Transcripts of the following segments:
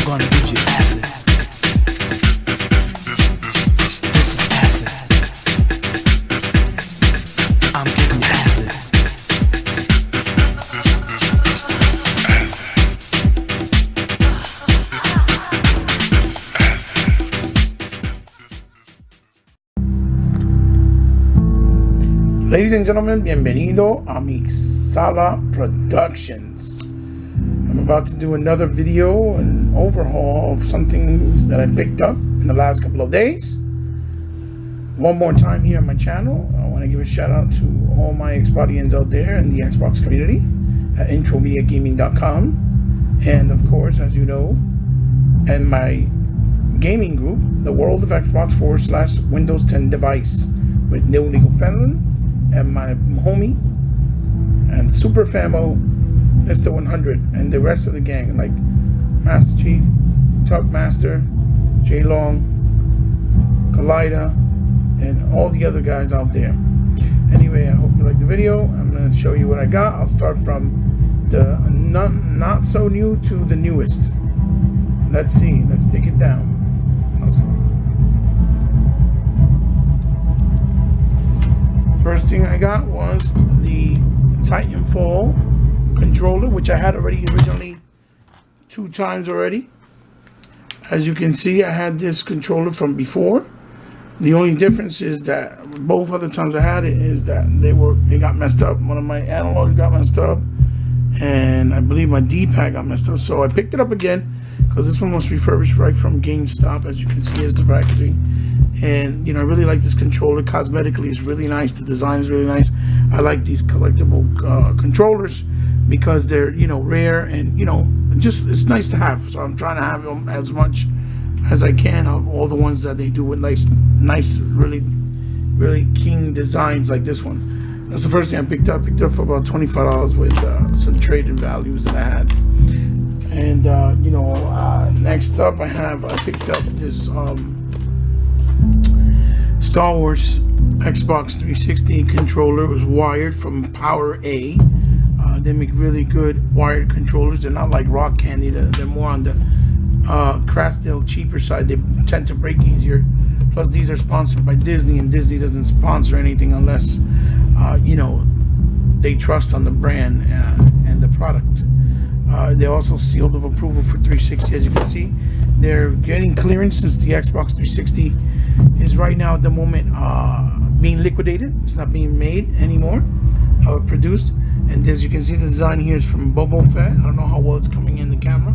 gonna give you acid. This is acid. I'm giving you acid. Ladies and gentlemen, bienvenido a mi Sala Productions. I'm about to do another video, an overhaul of something that I picked up in the last couple of days. One more time here on my channel, I want to give a shout out to all my Xboxians out there in the Xbox community at intromediagaming.com, and of course, as you know, and my gaming group, the World of Xbox / Windows 10 device with Neil Legal Fenlon and my homie and Super Famo Mr. 100 and the rest of the gang like Master Chief, Tuck Master, J Long, Kalida, and all the other guys out there. Anyway, I hope you like the video. I'm going to show you what I got. I'll start from the not so new to the newest. Let's see. Let's take it down. First thing I got was the Titanfall controller, which I had originally 2 times already. As you can see, I had this controller from before. The only difference is that both other times I had it is that they got messed up. One of my analogs got messed up, and I believe my D-pad got messed up. So I picked it up again because this one was refurbished right from GameStop. As you can see, here's the packaging. And, you know, I really like this controller. Cosmetically, it's really nice. The design is really nice. I like these collectible controllers because they're, you know, rare and, you know, just it's nice to have. So I'm trying to have them as much as I can of all the ones that they do with nice, really keen designs like this one. That's the first thing I picked up. Picked up for about $25 with some trade-in values that I had. And, you know, next up I picked up this Star Wars Xbox 360 controller. It was wired from Power A. They make really good wired controllers. They're not like rock candy. They're more on the Craftsdale cheaper side. They tend to break easier. Plus, these are sponsored by Disney, and Disney doesn't sponsor anything unless you know, they trust on the brand and the product. They also sealed of approval for 360. As you can see, they're getting clearance since the Xbox 360 is right now at the moment being liquidated. It's not being made anymore or produced. And as you can see, the design here is from Boba Fett. I don't know how well it's coming in the camera,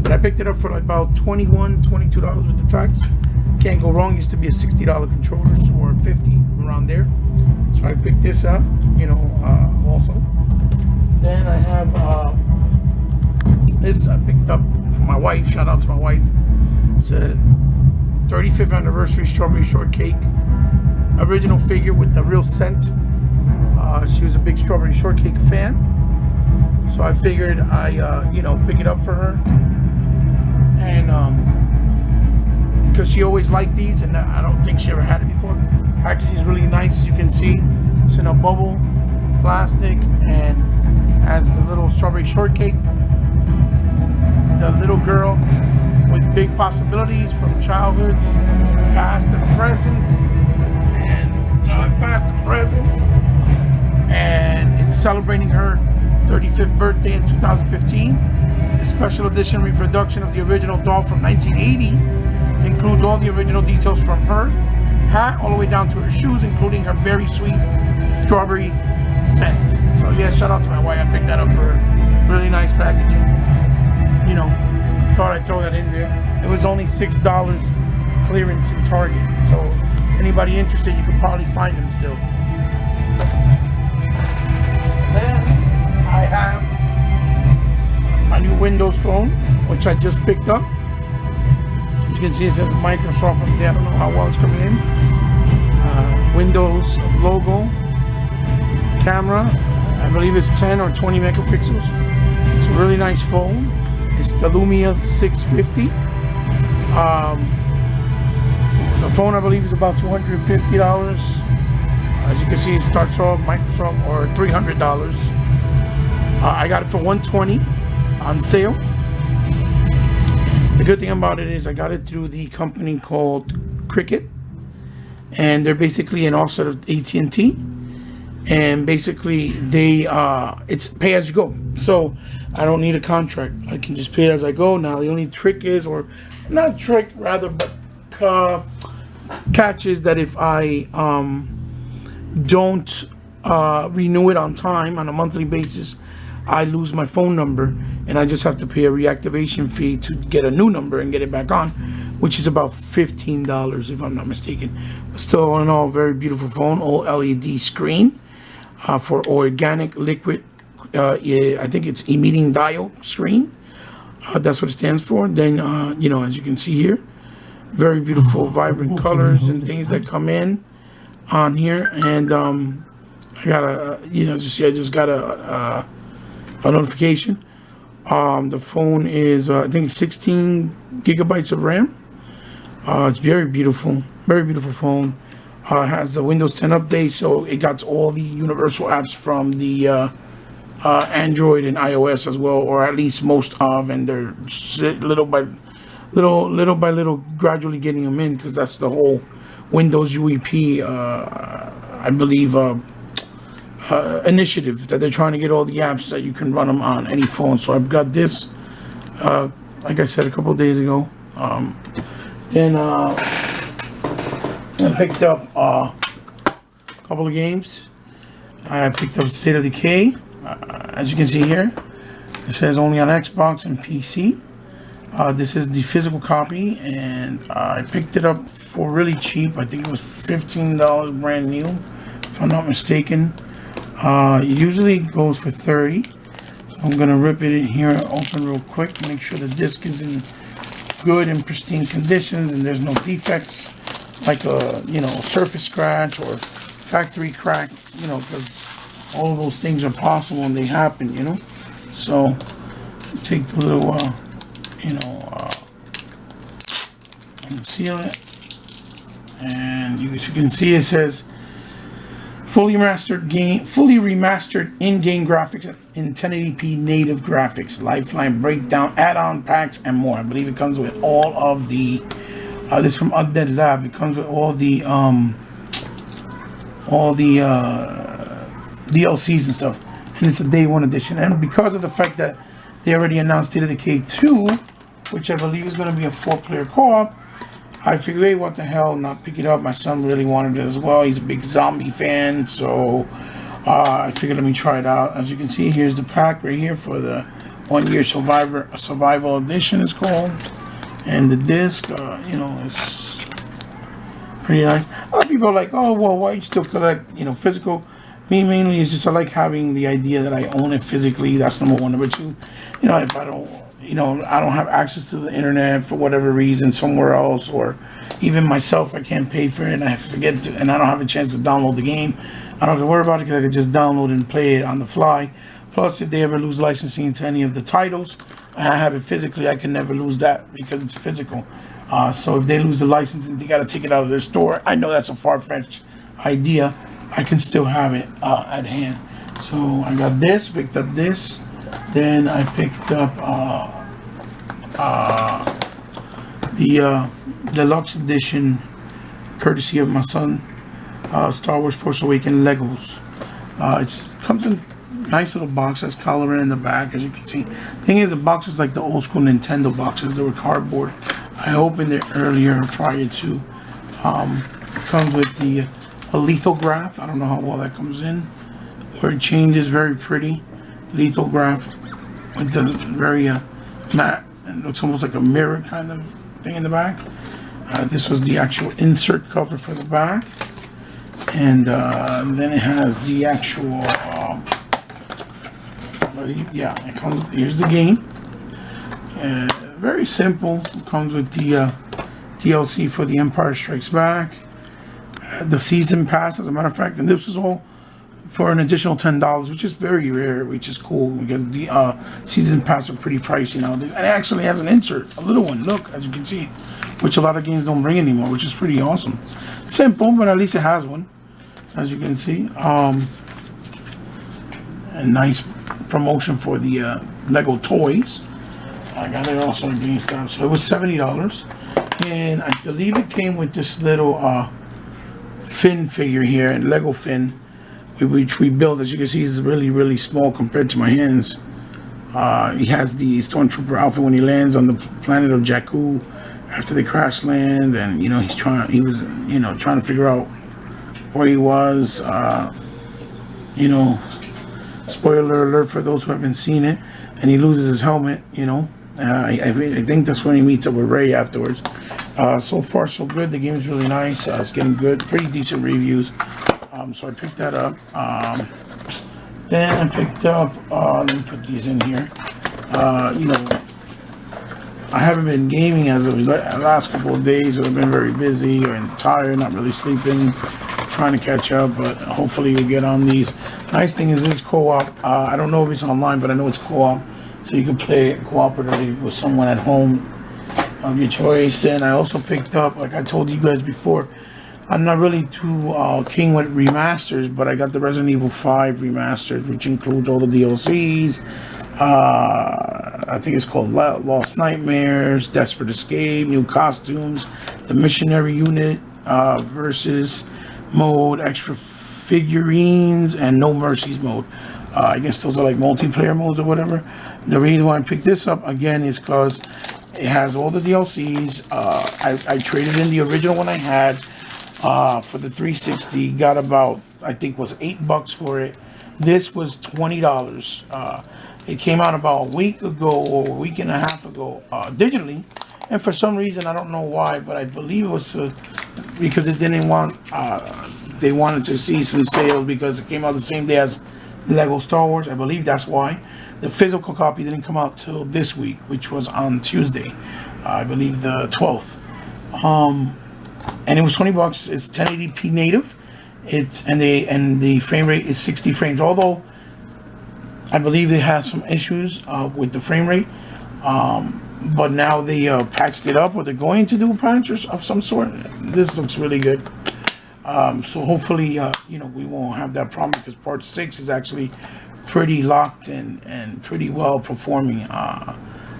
but I picked it up for like about $21, $22 with the tax. Can't go wrong. Used to be a $60 controller or $50 around there. So I picked this up, you know, also. Then I have this I picked up for my wife. Shout out to my wife. It's a 35th anniversary strawberry shortcake original figure with the real scent. She was a big strawberry shortcake fan, so I figured you know, pick it up for her, and because she always liked these, and I don't think she ever had it before. Packaging is really nice, as you can see. It's in a bubble plastic and has the little strawberry shortcake. The little girl with big possibilities from childhoods, past and present, and past and present. And it's celebrating her 35th birthday in 2015. The special edition reproduction of the original doll from 1980 includes all the original details from her hat all the way down to her shoes, including her very sweet strawberry scent. So yeah, shout out to my wife. I picked that up for her. Really nice packaging. You know, thought I'd throw that in there. It was only $6 clearance in Target. So anybody interested, you could probably find them still. Then I have my new Windows phone, which I just picked up. As you can see, it says Microsoft up there. I don't know how well it's coming in. Windows logo, camera. I believe it's 10 or 20 megapixels. It's a really nice phone. It's the Lumia 650. The phone, I believe, is about $250. As you can see, it starts off Microsoft or $300. I got it for $120 on sale. The good thing about it is I got it through the company called Cricket, and they're basically an offset of AT&T. And basically they it's pay as you go, so I don't need a contract. I can just pay as I go. Now the only trick is, or not trick rather, but catch is that if I don't renew it on time on a monthly basis, I lose my phone number, and I just have to pay a reactivation fee to get a new number and get it back on, which is about $15 if I'm not mistaken. But still, all in all, very beautiful phone, all LED screen. For organic liquid, I think it's emitting diode screen. That's what it stands for. Then, as you can see here, very beautiful, vibrant colors and things that come in on here. And I got as you see, I just got a notification. The phone is, I think, 16 gigabytes of RAM. It's very beautiful phone. Has the Windows 10 update, so it got all the universal apps from the Android and iOS as well, or at least most of, and they're little by little gradually getting them in, because that's the whole Windows UEP, I believe, initiative that they're trying to get all the apps that you can run them on any phone. So I've got this, like I said a couple of days ago. Then I picked up a couple of games. I picked up State of Decay. As you can see here, it says only on Xbox and PC. This is the physical copy, and I picked it up for really cheap. I think it was $15 brand new, if I'm not mistaken. Usually it goes for $30. So I'm gonna rip it in here, open real quick, make sure the disc is in good and pristine conditions and there's no defects, like a surface scratch or factory crack, because all of those things are possible and they happen, So take the little unseal it, and you can see it says fully remastered in-game graphics in 1080p native graphics, Lifeline breakdown, add-on packs, and more. I believe it comes with all of the this from Undead Lab. It comes with all the DLCs and stuff, and it's a day one edition. And because of the fact that they already announced State of Decay 2, which I believe is going to be a 4-player co-op, I figured, hey, what the hell, not pick it up. My son really wanted it as well. He's a big zombie fan, so I figured let me try it out. As you can see, here's the pack right here for the 1-year survival edition, it's called. And the disc, it's pretty nice. A lot of people are like, oh, well, why you still collect, physical? Me, mainly, it's just I like having the idea that I own it physically. That's number one. Number two, if I don't, I don't have access to the internet for whatever reason somewhere else, or even myself, I can't pay for it and I forget to, and I don't have a chance to download the game. I don't have to worry about it because I can just download and play it on the fly. Plus, if they ever lose licensing to any of the titles, and I have it physically, I can never lose that because it's physical. So if they lose the license and they got to take it out of their store, I know that's a far-fetched idea. I can still have it at hand. So I got this, picked up this. Then I picked up the deluxe edition, courtesy of my son, Star Wars Force Awakens Legos. It comes in nice little box, has coloring in the back, as you can see. Thing is, the box is like the old school Nintendo boxes. They were cardboard. I opened it earlier prior to. Comes with the a lithograph. I don't know how well that comes in. Where it changes, very pretty. Lithograph with the very matte, and looks almost like a mirror kind of thing in the back. This was the actual insert cover for the back, and then it has the actual it comes, here's the game. Very simple. It comes with the DLC for The Empire Strikes Back, the season pass, as a matter of fact, and this is all for an additional $10, which is very rare, which is cool because the season pass are pretty pricey nowadays. And it actually has an insert, a little one, look, as you can see, which a lot of games don't bring anymore, which is pretty awesome. Simple, but at least it has one, as you can see. A nice promotion for the Lego toys. I got it also at GameStop. So it was $70, and I believe it came with this little Finn figure here, and Lego Finn, which we built. As you can see, he's really, really small compared to my hands. He has the Stormtrooper outfit when he lands on the planet of Jakku after they crash land, and he was trying to figure out where he was. Spoiler alert for those who haven't seen it, and he loses his helmet. I think that's when he meets up with Rey afterwards. So far so good. The game is really nice. It's getting good, pretty decent reviews. So I picked that up. Then I picked up, let me put these in here. I haven't been gaming as of the last couple of days. I've been very busy and tired, not really sleeping, trying to catch up, but hopefully we get on these. Nice thing is this co-op. I don't know if it's online, but I know it's co-op, so you can play it cooperatively with someone at home of your choice. Then I also picked up, like I told you guys before, I'm not really too keen with remasters, but I got the Resident Evil 5 remastered, which includes all the DLCs. I think it's called Lost Nightmares, Desperate Escape, new costumes, the Missionary Unit versus mode, extra figurines, and No Mercies mode. I guess those are like multiplayer modes or whatever. The reason why I picked this up again is because it has all the DLCs. I traded in the original one I had for the 360. Got about, I think was $8 for it. This was $20. It came out about a week ago or a week and a half ago digitally, and for some reason I don't know why, but I believe it was because it didn't want. They wanted to see some sales because it came out the same day as Lego Star Wars. I believe that's why. The physical copy didn't come out till this week, which was on Tuesday, I believe the 12th. And it was $20. It's 1080p native. And the frame rate is 60 frames. Although I believe it has some issues with the frame rate, but now they patched it up, or they're going to do patches of some sort. This looks really good. So hopefully, we won't have that problem, because part 6 is actually pretty locked and pretty well performing,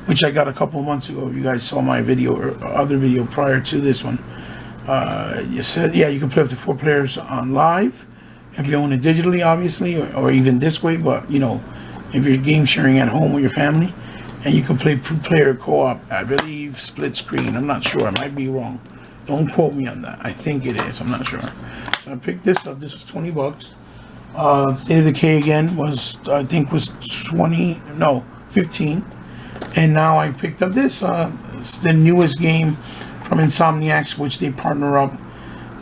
which I got a couple of months ago. If you guys saw my video or other video prior to this one, you said, yeah, you can play up to 4 players on live if you own it digitally, obviously, or even this way. But if you're game sharing at home with your family, and you can play 2-player co-op, I believe split screen. I'm not sure. I might be wrong. Don't quote me on that. I think it is. I'm not sure. So I picked this up. This was $20. State of Decay again was, I think, was 15. And now I picked up this. It's the newest game from Insomniacs, which they partner up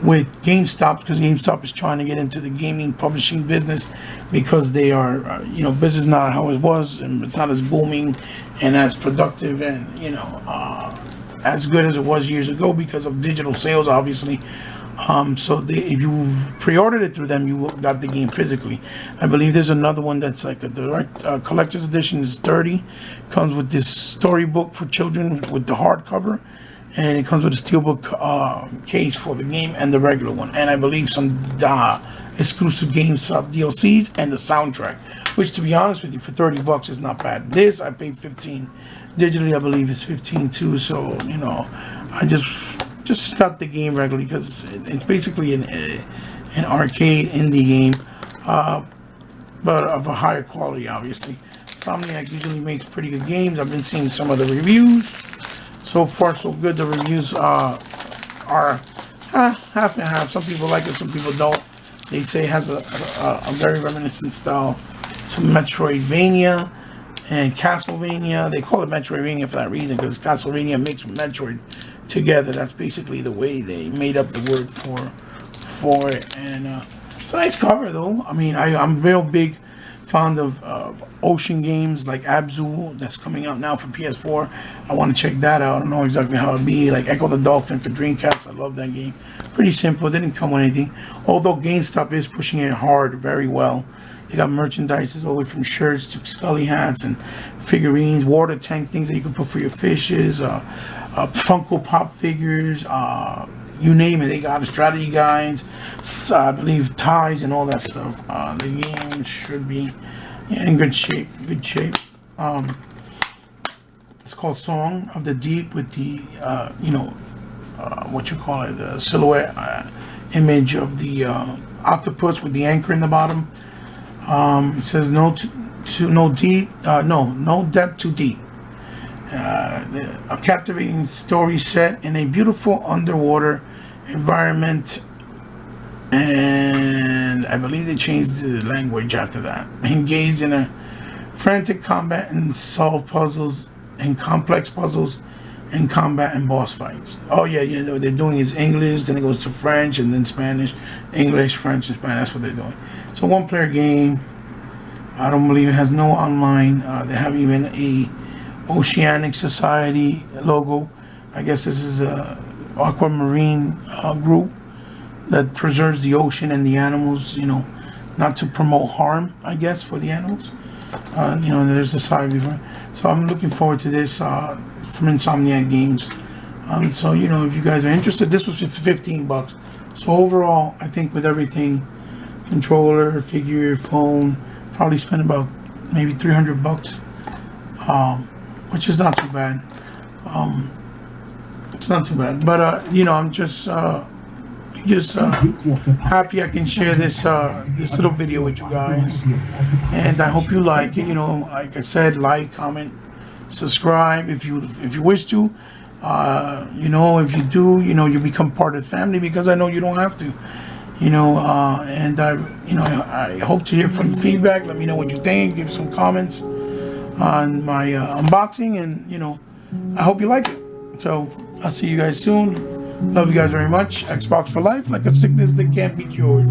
with GameStop, because GameStop is trying to get into the gaming publishing business, because they are, business is not how it was, and it's not as booming and as productive and, as good as it was years ago because of digital sales, obviously. So if you pre-ordered it through them, you got the game physically. I believe there's another one that's like a direct collector's edition. Is $30. Comes with this storybook for children with the hardcover, and it comes with a steelbook case for the game and the regular one. And I believe some exclusive GameStop DLCs and the soundtrack, which, to be honest with you, for $30 is not bad. This I paid $15. Digitally, I believe it's $15 too. So I just got the game regularly because it's basically an arcade indie game, but of a higher quality, obviously. Insomniac usually makes pretty good games. I've been seeing some of the reviews. So far, so good. The reviews are half and half. Some people like it, some people don't. They say it has a very reminiscent style to Metroidvania and Castlevania. They call it Metroidvania for that reason, because Castlevania mixed with Metroid together. That's basically the way they made up the word for it. And it's a nice cover, though. I mean, I'm real big fond of ocean games like Abzu, that's coming out now for PS4. I want to check that out. I don't know exactly how it'll be. Like Echo the Dolphin for Dreamcast. I love that game. Pretty simple. It didn't come with anything. Although GameStop is pushing it hard, very well. They got merchandise all the way from shirts to Scully hats and figurines, water tank things that you can put for your fishes, Funko Pop figures, you name it. They got strategy guides, I believe ties and all that stuff. The game should be in good shape. It's called Song of the Deep with the what you call it, the silhouette image of the octopus with the anchor in the bottom. It says no depth too deep. A captivating story set in a beautiful underwater environment, and I believe they changed the language after that. Engaged in a frantic combat and solve puzzles and complex puzzles and combat and boss fights. Oh yeah, what they're doing is English, then it goes to French, and then Spanish, English, French, and Spanish. That's what they're doing. It's a one-player game. I don't believe it has no online. They have even a Oceanic Society logo. I guess this is a aquamarine group that preserves the ocean and the animals, not to promote harm, I guess, for the animals. There's the side before. So I'm looking forward to this from Insomniac Games. So if you guys are interested, this was $15. So overall, I think with everything, controller, figure, phone, probably spent about maybe $300, which is not too bad. It's not too bad, but I'm just happy I can share this little video with you guys, and I hope you like it. Like I said, like, comment, subscribe if you wish to. If you do, you become part of the family, because I know you don't have to. And I hope to hear from feedback. Let me know what you think. Give some comments on my unboxing, and I hope you like it. So I'll see you guys soon. Love you guys very much. Xbox for life, like a sickness that can't be cured.